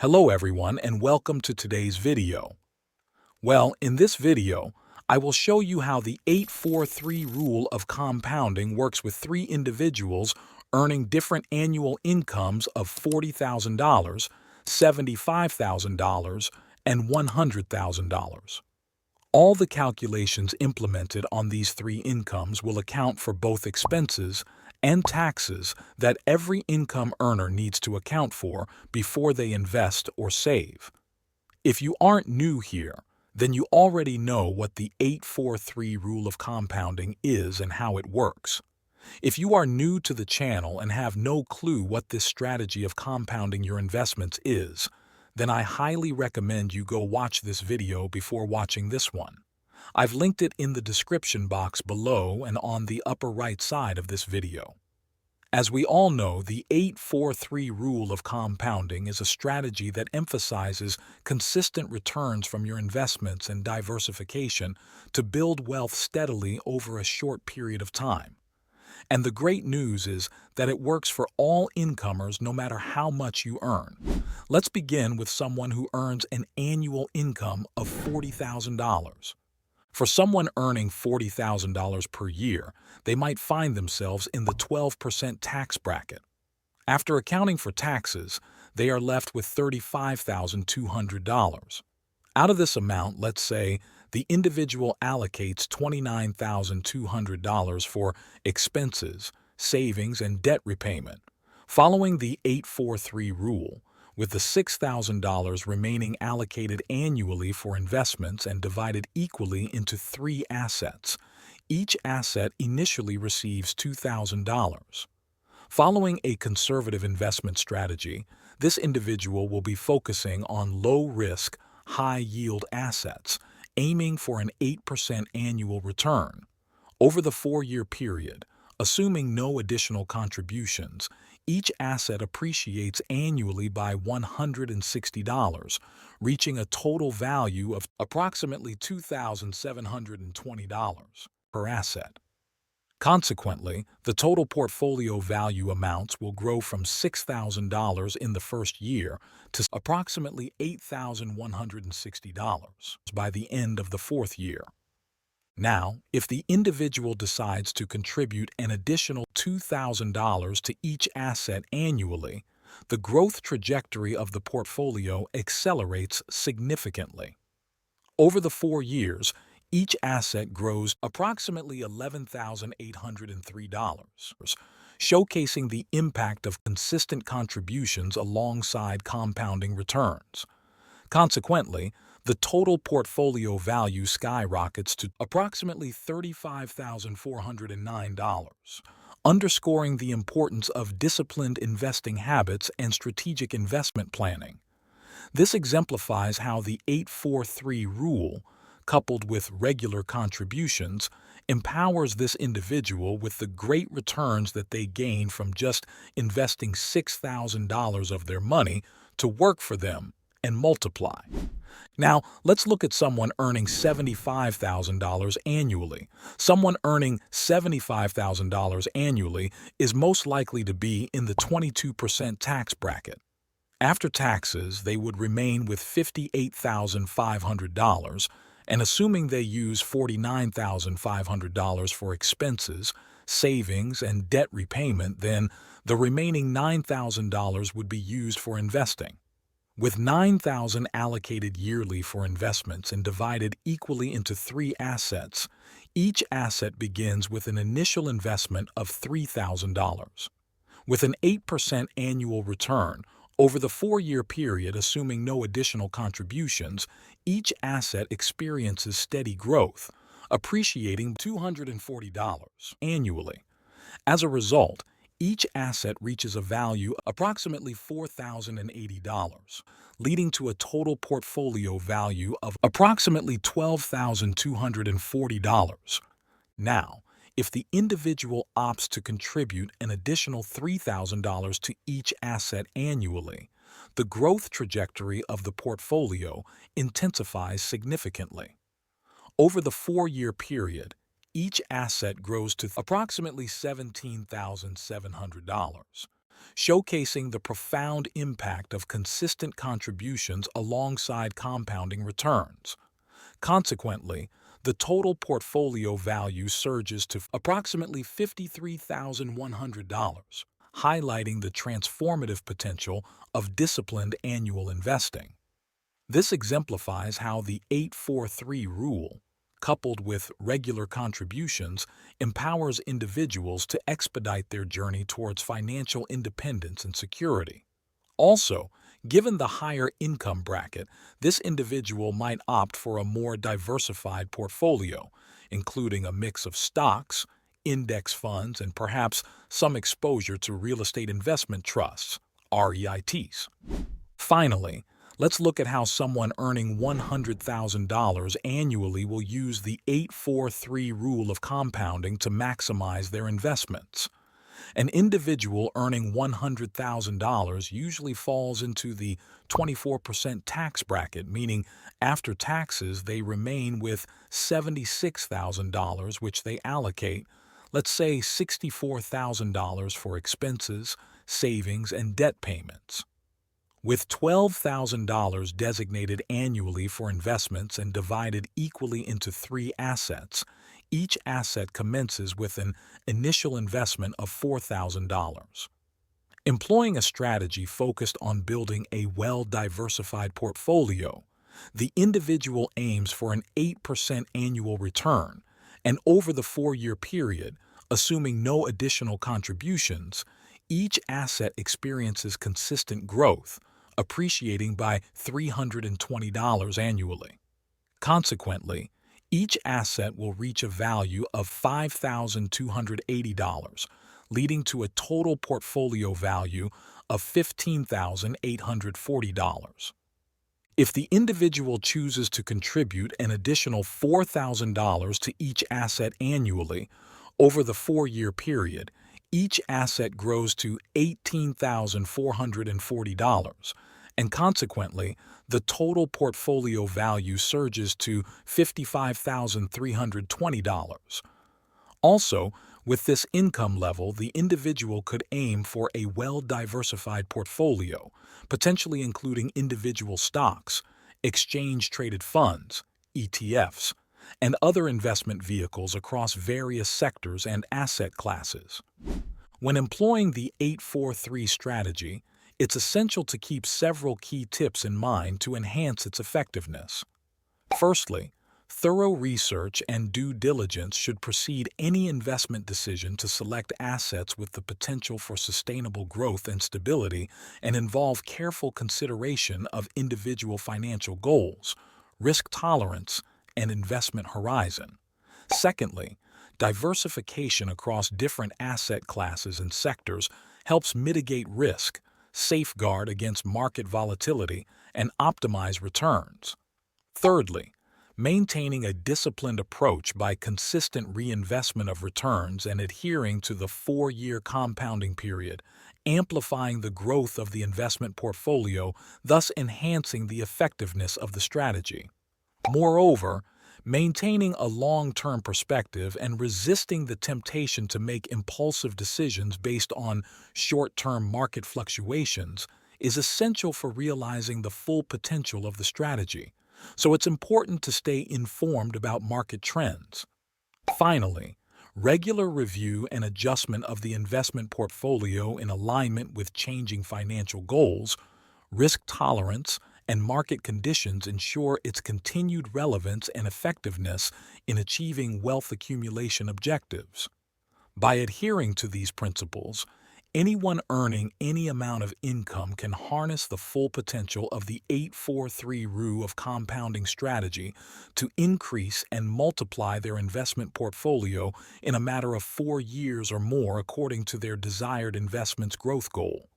Hello everyone and welcome to today's video. Well, in this video, I will show you how the 8-4-3 rule of compounding works with three individuals earning different annual incomes of $40,000, $75,000, and $100,000. All the calculations implemented on these three incomes will account for both expenses and taxes that every income earner needs to account for before they invest or save. If you aren't new here, then you already know what the 8-4-3 rule of compounding is and how it works. If you are new to the channel and have no clue what this strategy of compounding your investments is, then I highly recommend you go watch this video before watching this one. I've linked it in the description box below and on the upper right side of this video. As we all know, the 8-4-3 rule of compounding is a strategy that emphasizes consistent returns from your investments and diversification to build wealth steadily over a short period of time. And the great news is that it works for all incomers no matter how much you earn. Let's begin with someone who earns an annual income of $40,000. For someone earning $40,000 per year, they might find themselves in the 12% tax bracket. After accounting for taxes, they are left with $35,200. Out of this amount, let's say, the individual allocates $29,200 for expenses, savings, and debt repayment. Following the 8-4-3 rule, with the $6,000 remaining allocated annually for investments and divided equally into three assets, each asset initially receives $2,000. Following a conservative investment strategy, this individual will be focusing on low-risk, high-yield assets, aiming for an 8% annual return. Over the 4-year period, assuming no additional contributions, each asset appreciates annually by $160, reaching a total value of approximately $2,720 per asset. Consequently, the total portfolio value amounts will grow from $6,000 in the first year to approximately $8,160 by the end of the fourth year. Now, if the individual decides to contribute an additional $2,000 to each asset annually, the growth trajectory of the portfolio accelerates significantly. Over the 4 years, each asset grows approximately $11,803, showcasing the impact of consistent contributions alongside compounding returns. Consequently, the total portfolio value skyrockets to approximately $35,409, underscoring the importance of disciplined investing habits and strategic investment planning. This exemplifies how the 8-4-3 rule, coupled with regular contributions, empowers this individual with the great returns that they gain from just investing $6,000 of their money to work for them and multiply. Now, let's look at someone earning $75,000 annually. Someone earning $75,000 annually is most likely to be in the 22% tax bracket. After taxes, they would remain with $58,500, and assuming they use $49,500 for expenses, savings, and debt repayment, then the remaining $9,000 would be used for investing. With $9,000 allocated yearly for investments and divided equally into three assets, each asset begins with an initial investment of $3,000. With an 8% annual return, over the 4-year period, assuming no additional contributions, each asset experiences steady growth, appreciating $240 annually. As a result, each asset reaches a value approximately $4,080, leading to a total portfolio value of approximately $12,240. Now, if the individual opts to contribute an additional $3,000 to each asset annually, the growth trajectory of the portfolio intensifies significantly. Over the 4-year period, each asset grows to approximately $17,700, showcasing the profound impact of consistent contributions alongside compounding returns. Consequently, the total portfolio value surges to approximately $53,100, highlighting the transformative potential of disciplined annual investing. This exemplifies how the 843 rule, coupled with regular contributions, empowers individuals to expedite their journey towards financial independence and security. Also, given the higher income bracket, this individual might opt for a more diversified portfolio, including a mix of stocks, index funds, and perhaps some exposure to real estate investment trusts, REITs. Finally, let's look at how someone earning $100,000 annually will use the 843 rule of compounding to maximize their investments. An individual earning $100,000 usually falls into the 24% tax bracket, meaning after taxes they remain with $76,000, which they allocate, let's say $64,000 for expenses, savings, and debt payments. With $12,000 designated annually for investments and divided equally into 3 assets, each asset commences with an initial investment of $4,000. Employing a strategy focused on building a well-diversified portfolio, the individual aims for an 8% annual return, and over the 4-year period, assuming no additional contributions, each asset experiences consistent growth, appreciating by $320 annually. Consequently, each asset will reach a value of $5,280, leading to a total portfolio value of $15,840. If the individual chooses to contribute an additional $4,000 to each asset annually over the 4-year period, each asset grows to $18,440, and consequently, the total portfolio value surges to $55,320. Also, with this income level, the individual could aim for a well-diversified portfolio, potentially including individual stocks, exchange-traded funds, ETFs, and other investment vehicles across various sectors and asset classes. When employing the 843 strategy, it's essential to keep several key tips in mind to enhance its effectiveness. Firstly, thorough research and due diligence should precede any investment decision to select assets with the potential for sustainable growth and stability and involve careful consideration of individual financial goals, risk tolerance, and investment horizon. Secondly, diversification across different asset classes and sectors helps mitigate risk, safeguard against market volatility, and optimize returns. Thirdly, maintaining a disciplined approach by consistent reinvestment of returns and adhering to the 4-year compounding period, amplifying the growth of the investment portfolio, thus enhancing the effectiveness of the strategy. Moreover, maintaining a long-term perspective and resisting the temptation to make impulsive decisions based on short-term market fluctuations is essential for realizing the full potential of the strategy, so it's important to stay informed about market trends. Finally, regular review and adjustment of the investment portfolio in alignment with changing financial goals, risk tolerance, and market conditions ensure its continued relevance and effectiveness in achieving wealth accumulation objectives. By adhering to these principles, anyone earning any amount of income can harness the full potential of the 843 rule of compounding strategy to increase and multiply their investment portfolio in a matter of 4 years or more according to their desired investment's growth goal.